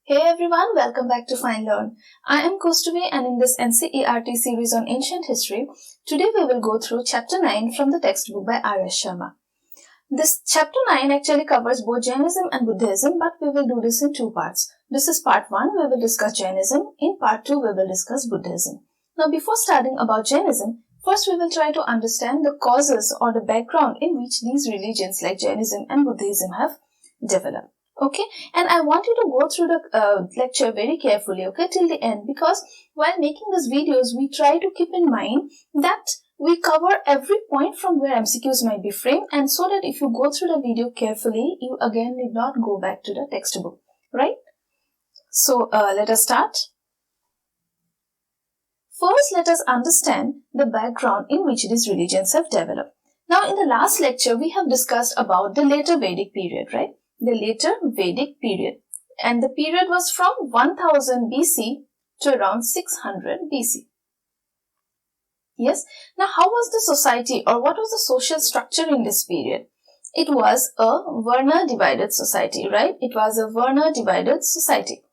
Hey everyone, welcome back to fineLEARN. I am Kaustuvi and in this NCERT series on ancient history, today we will go through chapter 9 from the textbook by R.S.SHARMA. This chapter 9 actually covers both Jainism and Buddhism, but we will do this in two parts. This is part 1, we will discuss Jainism. In part 2, we will discuss Buddhism. Now before starting about Jainism, first we will try to understand the causes or the background in which these religions like Jainism and Buddhism have developed. Okay, and I want you to go through the lecture very carefully, okay, till the end, because while making these videos, we try to keep in mind that we cover every point from where MCQs might be framed, and so that if you go through the video carefully, you again need not go back to the textbook, right? So, let us start. First, let us understand the background in which these religions have developed. Now, in the last lecture, we have discussed about the later Vedic period, right? The later Vedic period, and the period was from 1000 BC to around 600 BC. Yes, now how was the society or what was the social structure in this period? It was a Varna divided society, right? It was a Varna divided society.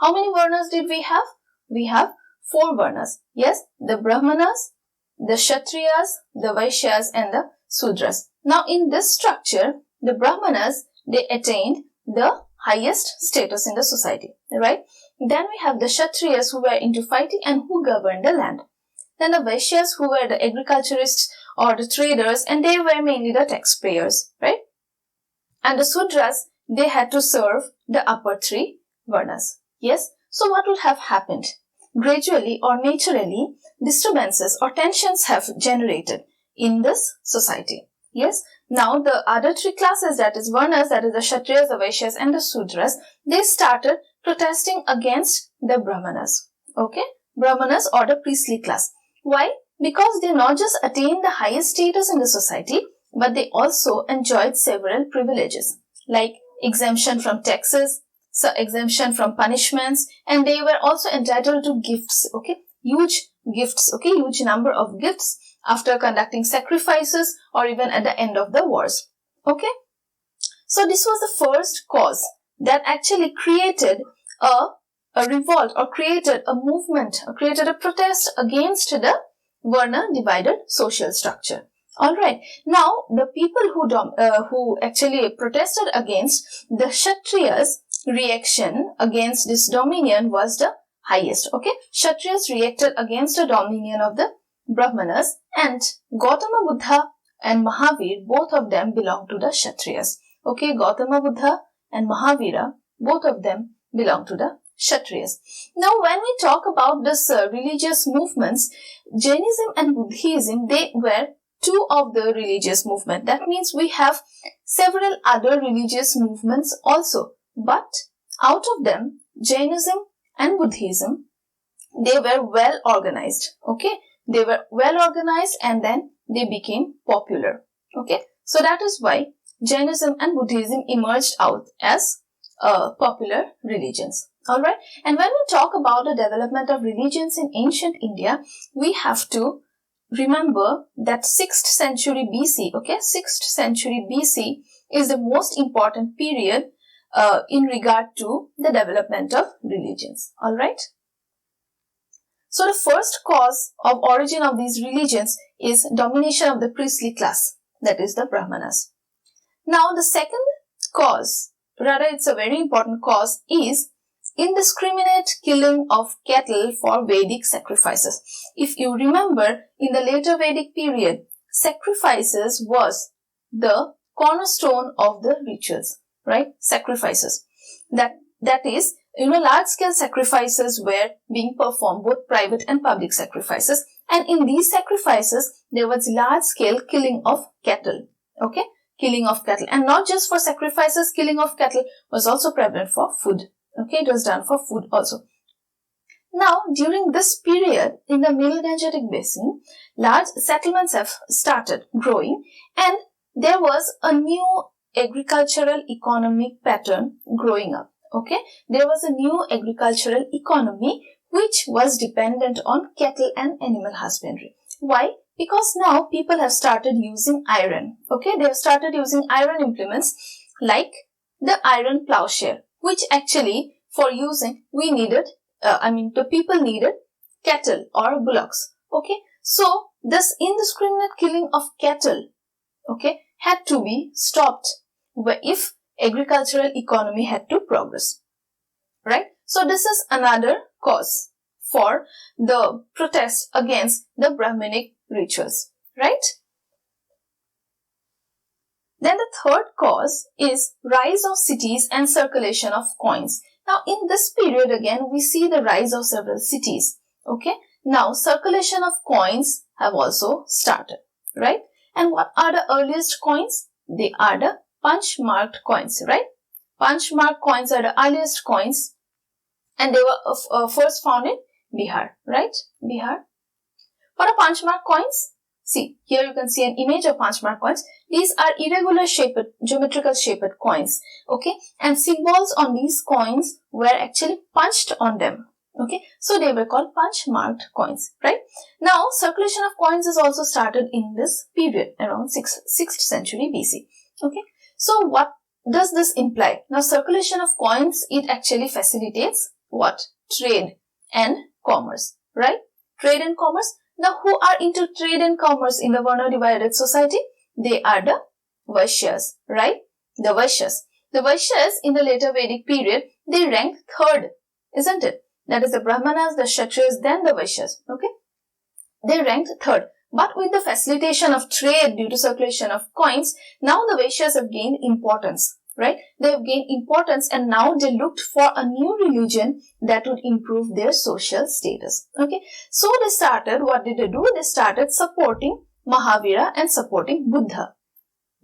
How many Varnas did we have? We have 4 Varnas. Yes, the Brahmanas, the Kshatriyas, the Vaishyas and the Sudras. Now in this structure, the Brahmanas, they attained the highest status in the society, right? Then we have the Kshatriyas who were into fighting and who governed the land. Then the Vaishyas who were the agriculturists or the traders and they were mainly the taxpayers, right? And the Sudras, they had to serve the upper 3 Varnas. Yes, so what would have happened? Gradually or naturally, disturbances or tensions have generated in this society. Yes, now the other 3 classes, that is Varnas, that is the Kshatriyas, the Vaishyas and the Sudras, they started protesting against the Brahmanas. Okay, Brahmanas or the priestly class. Why? Because they not just attained the highest status in the society, but they also enjoyed several privileges like exemption from taxes, so exemption from punishments, and they were also entitled to gifts, okay, huge gifts, okay, huge number of gifts after conducting sacrifices or even at the end of the wars. Okay, so this was the first cause that actually created a revolt or created a movement or created a protest against the Varna divided social structure. Alright, now the people who actually protested against the Kshatriyas' reaction against this dominion was the highest. Okay, Kshatriyas reacted against the dominion of the Brahmanas, and Gautama Buddha and Mahavira, both of them belong to the Kshatriyas. Okay, Gautama Buddha and Mahavira, both of them belong to the Kshatriyas. Now, when we talk about this religious movements, Jainism and Buddhism, they were 2 of the religious movement. That means we have several other religious movements also. But out of them, Jainism and Buddhism, they were well organized. Okay, they were well organized and then they became popular. Okay, so that is why Jainism and Buddhism emerged out as popular religions. Alright, and when we talk about the development of religions in ancient India, we have to remember that 6th century BC, okay, 6th century BC is the most important period in regard to the development of religions. Alright. So the first cause of origin of these religions is domination of the priestly class, that is the Brahmanas. Now the second cause, rather it's a very important cause, is indiscriminate killing of cattle for Vedic sacrifices. If you remember, in the later Vedic period, sacrifices was the cornerstone of the rituals, right? Sacrifices. That is, large scale sacrifices were being performed, both private and public sacrifices. And in these sacrifices, there was large scale killing of cattle. Okay? Killing of cattle. And not just for sacrifices, killing of cattle was also prevalent for food. Okay, it was done for food also. Now, during this period, in the Middle Gangetic Basin, large settlements have started growing and there was a new agricultural economic pattern growing up. Okay, there was a new agricultural economy which was dependent on cattle and animal husbandry. Why? Because now people have started using iron. Okay, they have started using iron implements like the iron plowshare, which actually for using, the people needed cattle or bullocks. Okay, so this indiscriminate killing of cattle, okay, had to be stopped if agricultural economy had to progress, right? So this is another cause for the protest against the Brahminic rituals, right? Then the third cause is rise of cities and circulation of coins. Now in this period again we see the rise of several cities. Okay. Now circulation of coins have also started, right? And what are the earliest coins? They are the punch marked coins, right? Punch marked coins are the earliest coins, and they were first found in Bihar, right? Bihar. What are punch marked coins? See, here you can see an image of punch mark coins. These are irregular shaped, geometrical shaped coins, okay? And symbols on these coins were actually punched on them, okay? So they were called punch marked coins, right? Now, circulation of coins is also started in this period, around 6th century BC, okay? So what does this imply? Now, circulation of coins, it actually facilitates what? Trade and commerce, right? Trade and commerce. Now, who are into trade and commerce in the Varna divided society? They are the Vaishyas, right? The Vaishyas. The Vaishyas in the later Vedic period, they ranked third, isn't it? That is the Brahmanas, the Kshatriyas, then the Vaishyas, okay? They ranked third. But with the facilitation of trade due to circulation of coins, now the Vaishyas have gained importance, right? They have gained importance, and now they looked for a new religion that would improve their social status. Okay, so they started, what did they do? They started supporting Mahavira and supporting Buddha,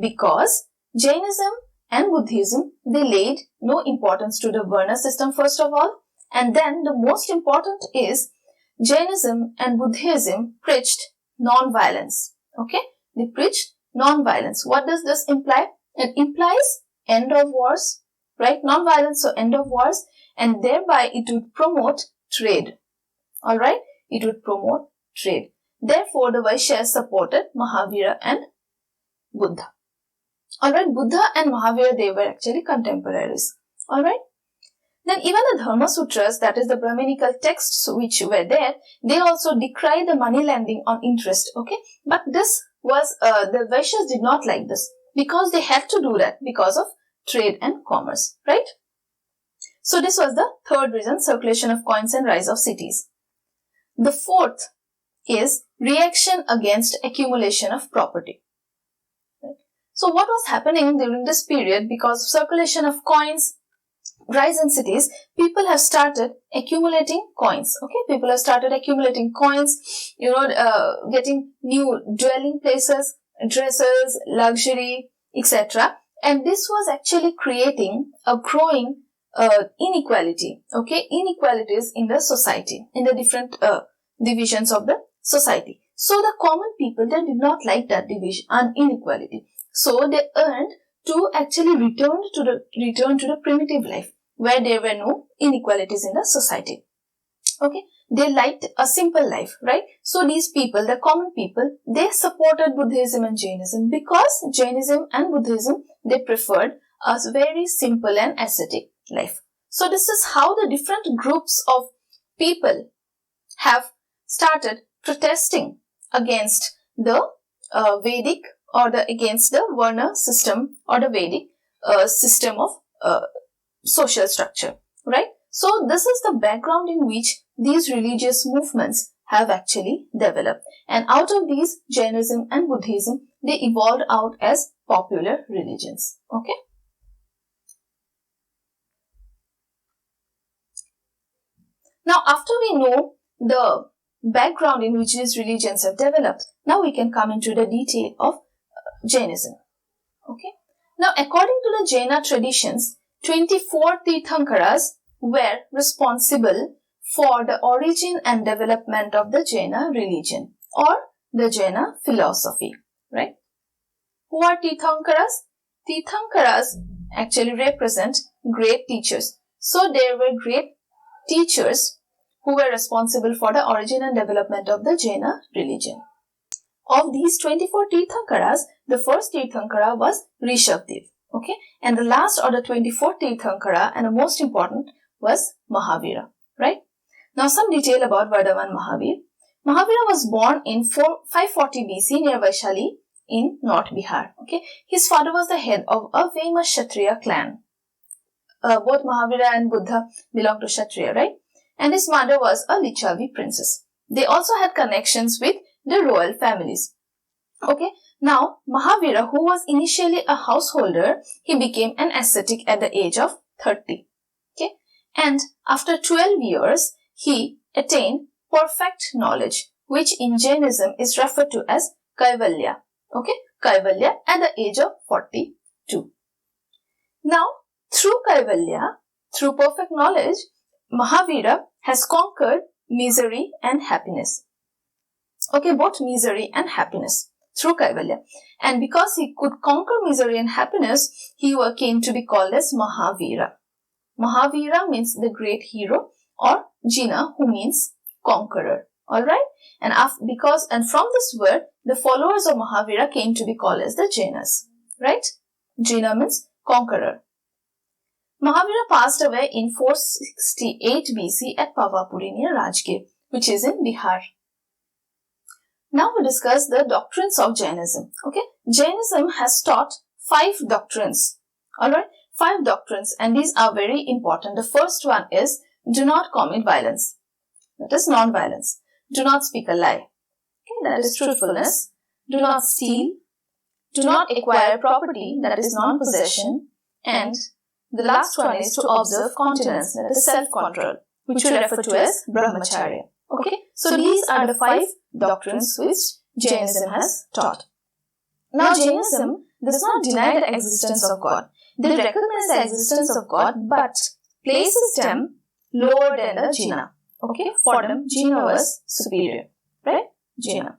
because Jainism and Buddhism, they laid no importance to the Varna system first of all, and then the most important is Jainism and Buddhism preached non-violence. Okay, they preached non-violence. What does this imply? It implies end of wars, right? Non-violence, so end of wars, and thereby it would promote trade. Alright, it would promote trade. Therefore, the Vaishyas supported Mahavira and Buddha. Alright, Buddha and Mahavira, they were actually contemporaries. Alright. Then even the Dharma Sutras, that is the Brahminical texts which were there, they also decry the money lending on interest. Okay, but this was, the Vaishyas did not like this, because they had to do that because of trade and commerce, right? So this was the third reason, circulation of coins and rise of cities. The fourth is reaction against accumulation of property. Right? So what was happening during this period? Because of circulation of coins, rise in cities, people have started accumulating coins. Okay, people have started accumulating coins, getting new dwelling places, dresses, luxury, etc. And this was actually creating a growing inequality, okay, inequalities in the society, in the different divisions of the society. So the common people, they did not like that division and inequality. So they earned to actually return to the primitive life, where there were no inequalities in the society. Okay, they liked a simple life, right? So these people, the common people, they supported Buddhism and Jainism, because Jainism and Buddhism, they preferred a very simple and ascetic life. So this is how the different groups of people have started protesting against the Vedic, or against the Varna system, or the Vedic system of social structure, right? So this is the background in which these religious movements have actually developed, and out of these, Jainism and Buddhism, they evolved out as popular religions. Okay. Now, after we know the background in which these religions have developed, now we can come into the detail of Jainism. Okay. Now, according to the Jaina traditions, 24 Tirthankaras were responsible for the origin and development of the Jaina religion, or the Jaina philosophy, right? Who are Tirthankaras? Tirthankaras actually represent great teachers. So there were great teachers who were responsible for the origin and development of the Jaina religion. Of these 24 Tirthankaras, the first Tirthankara was Rishabdev. Okay, and the last, or the 24th Tirthankara, and the most important, was Mahavira, right? Now some detail about Vardhaman Mahavir. Mahavira was born in 540 BC near Vaishali in North Bihar. Okay, his father was the head of a famous Kshatriya clan. Both Mahavira and Buddha belonged to Kshatriya, right? And his mother was a Licchavi princess. They also had connections with the royal families. Okay, now Mahavira, who was initially a householder, he became an ascetic at the age of 30. Okay, and after 12 years, he attained perfect knowledge, which in Jainism is referred to as Kaivalya. Okay, Kaivalya at the age of 42. Now, through Kaivalya, through perfect knowledge, Mahavira has conquered misery and happiness. Okay, both misery and happiness through Kaivalya. And because he could conquer misery and happiness, he came to be called as Mahavira. Mahavira means the great hero, or Jaina, who means conqueror. Alright? And from this word, the followers of Mahavira came to be called as the Jainas. Right? Jaina means conqueror. Mahavira passed away in 468 BC at Pavapuri near Rajgir, which is in Bihar. Now we discuss the doctrines of Jainism. Okay, Jainism has taught 5 doctrines. Alright, 5 doctrines, and these are very important. The first one is do not commit violence. That is non-violence. Do not speak a lie. Okay, that is truthfulness. Do not steal. Do not acquire property, that is non-possession. And the last one is to observe continence, that is self-control, which we refer to as brahmacharya. Okay, so these are the 5 doctrines which Jainism has taught. Now Jainism does not deny the existence of God. They recognize the existence of God but places them lower than the Jaina. Okay, for them Jaina was superior, right? Jaina.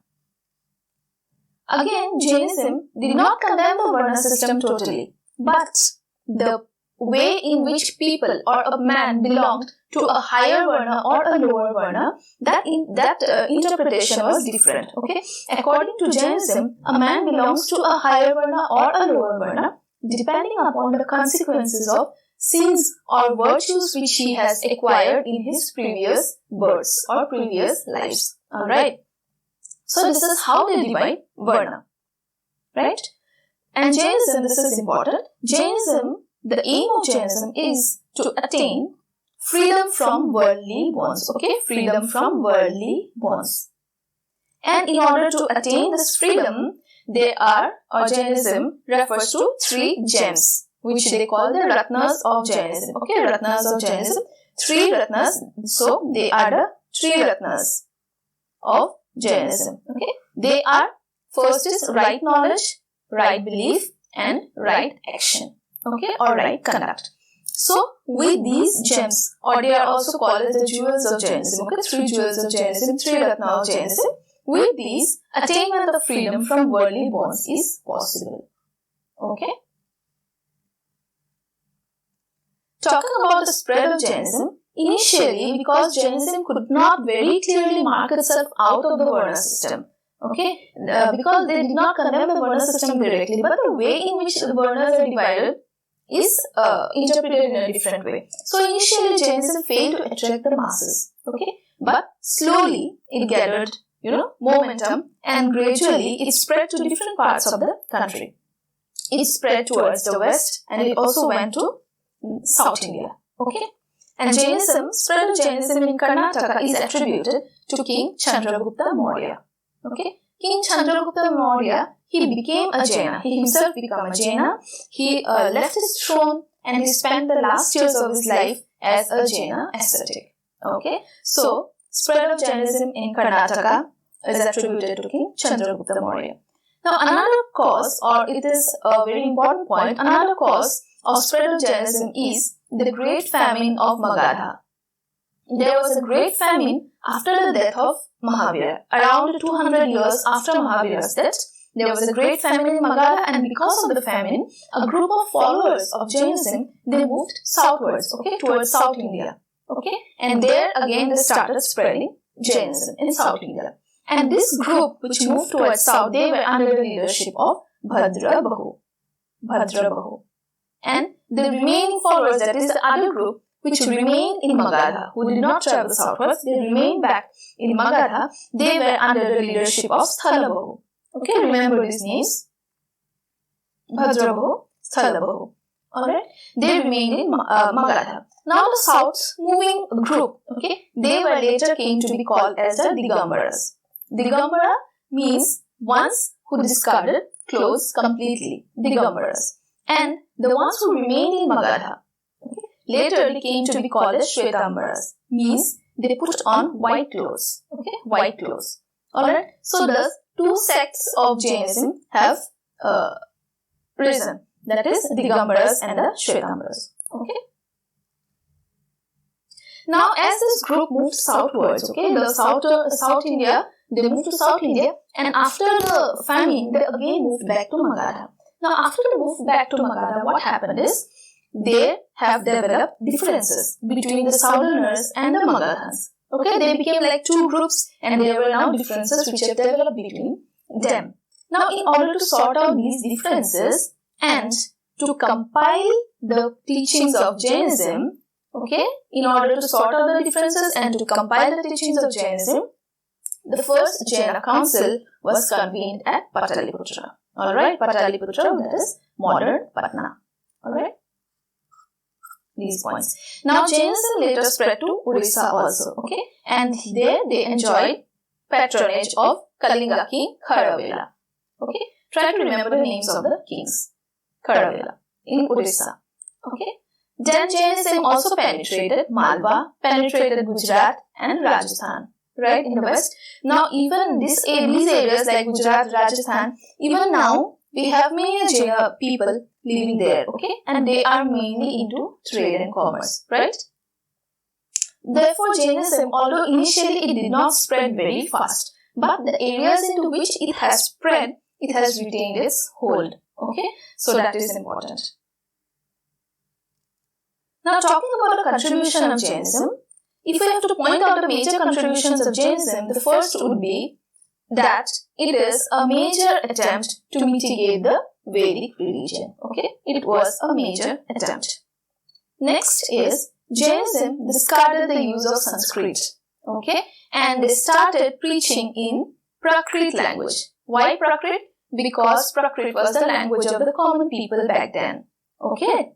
Again, Jainism did not condemn the Varna system totally, but the way in which people or a man belonged to a higher Varna or a lower Varna, that interpretation was different. Okay, according to Jainism, a man belongs to a higher Varna or a lower Varna depending upon the consequences of sins or virtues which he has acquired in his previous births or previous lives. Alright. So this is how they divide Varna. Right? And Jainism, this is important. Jainism, the aim of Jainism is to attain freedom from worldly bonds. Okay? Freedom from worldly bonds. And in order to attain this freedom, Jainism refers to 3 gems, which they call the Ratnas of Jainism. Okay, Ratnas of Jainism. 3 Ratnas. So, they are the 3 Ratnas of Jainism. Okay, they are, first is right knowledge, right belief, and right action. Okay, or right conduct. So, with these gems, or they are also called as the jewels of Jainism. Okay, 3 jewels of Jainism, 3 Ratnas of Jainism. With these, attainment of freedom from worldly bonds is possible. Okay. Talking about the spread of Jainism, initially because Jainism could not very clearly mark itself out of the Varna system. Okay, because they did not condemn the Varna system directly, but the way in which the Varnas are divided is interpreted in a different way. So initially Jainism failed to attract the masses. Okay, but slowly it gathered momentum, and gradually it spread to different parts of the country. It spread towards the west, and it also went to South India. Okay, and spread of Jainism in Karnataka is attributed to King Chandragupta Maurya. Okay, King Chandragupta Maurya, he became a Jaina. He himself became a Jaina. He left his throne and he spent the last years of his life as a Jaina ascetic. Okay, so spread of Jainism in Karnataka is attributed to King Chandragupta Maurya. Now, another cause, or it is a very important point, another cause of spread of Jainism is the Great Famine of Magadha. There was a great famine after the death of Mahavira. Around 200 years after Mahavira's death, there was a great famine in Magadha, and because of the famine, a group of followers of Jainism, they moved southwards, okay, towards South India. Okay, and there again they started spreading Jainism in South India. And this group which moved towards south, they were under the leadership of Bhadrabahu. And the remaining followers, that is the other group, which remained in Magadha, who did not travel southwards, they remained back in Magadha, they were under the leadership of Sthalabahu. Okay, remember these names. Bhadrabahu, Sthalabahu. Alright, they remained in Magadha. Now the south moving group, okay, they were later came to be called as the Digambaras. Digambara means ones who discarded clothes completely, Digambaras. And the ones who remained in Magadha, okay, later they came to be called as Shvetambaras, means they put on white clothes, okay, white clothes. Alright, so the two sects of Jainism have risen, that is Digambaras and the Shvetambaras, okay. Now as this group moved southwards, okay, the South India, they moved to South India, and after the famine, they again moved back to Magadha. Now after they moved back to Magadha, what happened is, they have developed differences between the Southerners and the Magadhans. Okay, they became like two groups, and there were now differences which have developed between them. Now in order to sort out these differences and to compile the teachings of Jainism, okay, in order to sort out the differences and to compile the teachings of Jainism, the first Jaina council was convened at Pataliputra. Alright, Pataliputra, that is modern Patna. Alright, these points. Now Jainism later spread to Orissa also, okay, and there they enjoyed patronage of Kalinga king Kharavela. Okay, try to remember the names of the kings. Kharavela in Orissa. Okay. Then Jainism also penetrated Malwa, penetrated Gujarat and Rajasthan, right, in the west. Now even these areas like Gujarat, Rajasthan, even now we have many Jaina people living there, okay, and they are mainly into trade and commerce, right. Therefore Jainism, although initially it did not spread very fast, but the areas into which it has spread, it has retained its hold, okay, so that is important. Now talking about the contribution of Jainism, if we have to point out the major contributions of Jainism, the first would be that it is a major attempt to mitigate the Vedic religion. Okay, it was a major attempt. Next is Jainism discarded the use of Sanskrit. Okay, and they started preaching in Prakrit language. Why Prakrit? Because Prakrit was the language of the common people back then. Okay.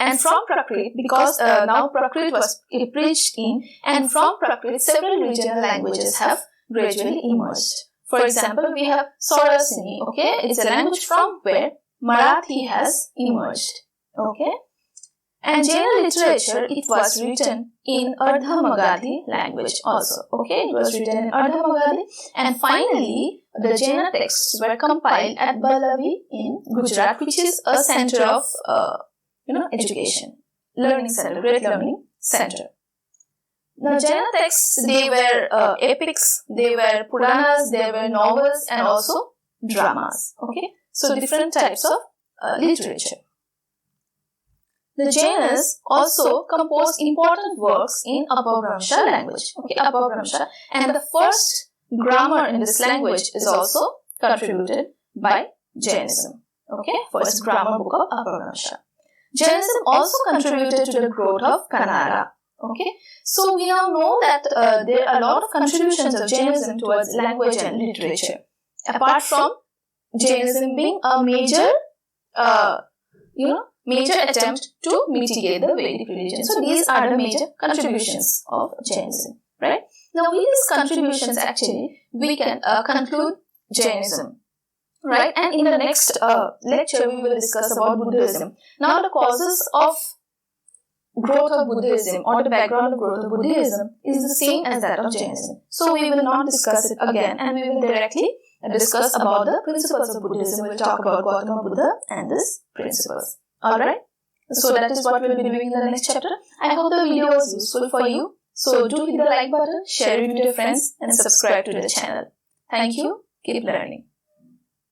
And from Prakrit, because now Prakrit was preached in, and from Prakrit, several regional languages have gradually emerged. For example, we have Saurasini, okay, it's a language from where Marathi has emerged, okay. And Jaina literature, it was written in Ardha Magadhi language also, okay, it was written in Ardha Magadhi. And finally, the Jaina texts were compiled at Ballavi in Gujarat, which is a center of education, learning center, great learning center. Now, Jaina texts, they were epics, they were Puranas, they were novels and also dramas, okay. So, different types of literature. The Jainas also composed important works in Apabhramsha language, okay, Apabhramsha, and the first grammar in this language is also contributed by Jainism, okay, first grammar book of Apabhramsha. Jainism also contributed to the growth of Kannada. Okay, so we now know that there are a lot of contributions of Jainism towards language and literature. Apart from Jainism being a major, major attempt to mitigate the Vedic religion. So these are the major contributions of Jainism, right? Now with these contributions, actually, we can conclude Jainism. Right, and in the next lecture, we will discuss about Buddhism. Now, the causes of growth of Buddhism or the background of growth of Buddhism is the same as that of Jainism. So, we will not discuss it again, and we will directly discuss about the principles of Buddhism. We will talk about Gautama Buddha and these principles. Alright, so that is what we will be doing in the next chapter. I hope the video was useful for you. So, do hit the like button, share it with your friends, and subscribe to the channel. Thank you. Keep learning.